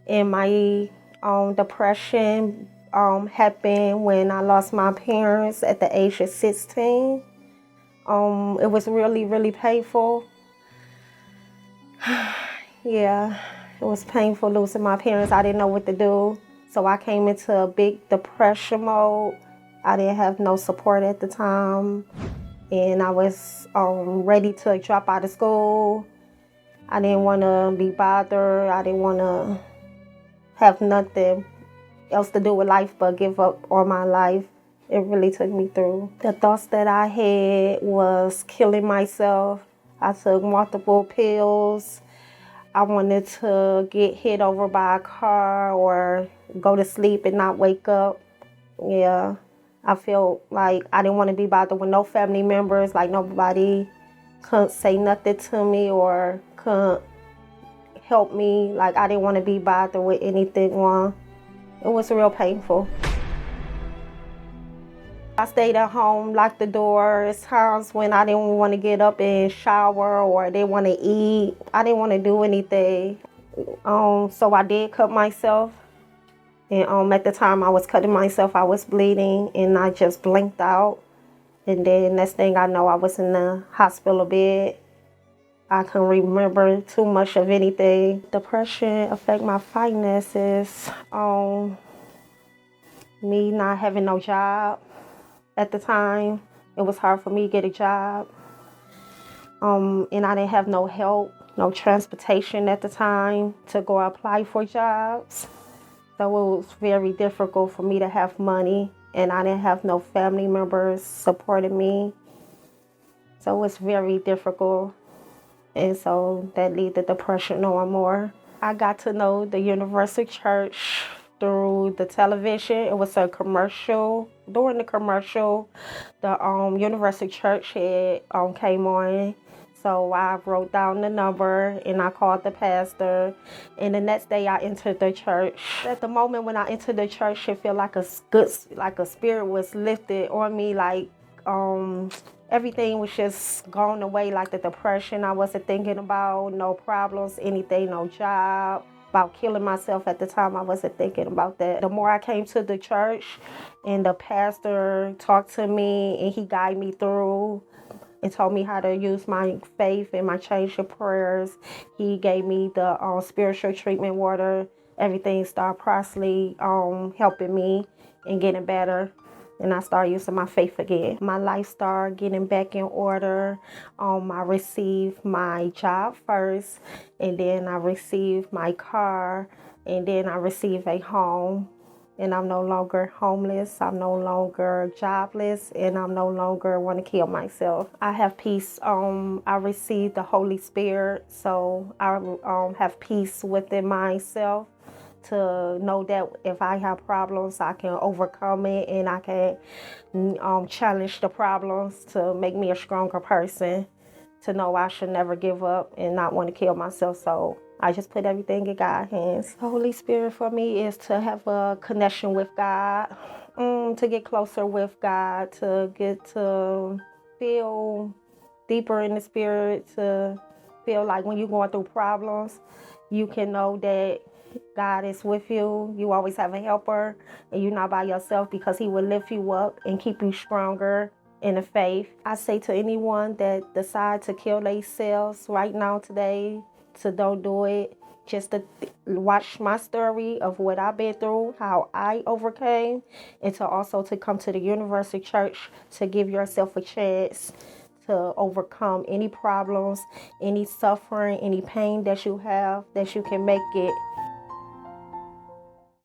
And my depression happened when I lost my parents at the age of 16. It was really, really painful. Yeah, it was painful losing my parents. I didn't know what to do. So I came into a big depression mode. I didn't have no support at the time. And I was ready to drop out of school. I didn't want to be bothered. I didn't want to have nothing else to do with life but give up on my life. It really took me through. The thoughts that I had was killing myself. I took multiple pills. I wanted to get hit over by a car or go to sleep and not wake up. Yeah, I felt like I didn't want to be bothered with no family members, like nobody couldn't say nothing to me or couldn't help me. Like I didn't want to be bothered with anything wrong. It was real painful. I stayed at home, locked the doors. Times when I didn't want to get up and shower or didn't want to eat. I didn't want to do anything. So I did cut myself. And at the time I was cutting myself, I was bleeding and I just blinked out. And then next thing I know, I was in the hospital bed. I couldn't remember too much of anything. Depression affect my finances. Me not having no job at the time. It was hard for me to get a job. And I didn't have no help, no transportation at the time to go apply for jobs. So it was very difficult for me to have money, and I didn't have no family members supporting me. So it was very difficult. And so that led to depression on more. I got to know the Universal Church through the television. It was a commercial. During the commercial, the Universal Church had came on. So I wrote down the number and I called the pastor. And the next day I entered the church. At the moment when I entered the church, it felt like a spirit was lifted on me. Like everything was just gone away. Like the depression I wasn't thinking about, no problems, anything, no job. About killing myself at the time, I wasn't thinking about that. The more I came to the church and the pastor talked to me and he guided me through and told me how to use my faith and my change of prayers. He gave me the spiritual treatment water. Everything started properly helping me and getting better. And I started using my faith again. My life started getting back in order. I received my job first, and then I received my car, and then I received a home. And I'm no longer homeless, I'm no longer jobless, and I'm no longer want to kill myself. I have peace. I received the Holy Spirit, so I have peace within myself to know that if I have problems, I can overcome it and I can challenge the problems to make me a stronger person, to know I should never give up and not want to kill myself. So I just put everything in God's hands. The Holy Spirit for me is to have a connection with God, to get closer with God, to get to feel deeper in the spirit, to feel like when you're going through problems, you can know that God is with you. You always have a helper and you're not by yourself, because he will lift you up and keep you stronger in the faith. I say to anyone that decide to kill themselves right now today, to don't do it. Just to watch my story of what I've been through, how I overcame, and to also to come to the Universal Church to give yourself a chance to overcome any problems, any suffering, any pain that you have, that you can make it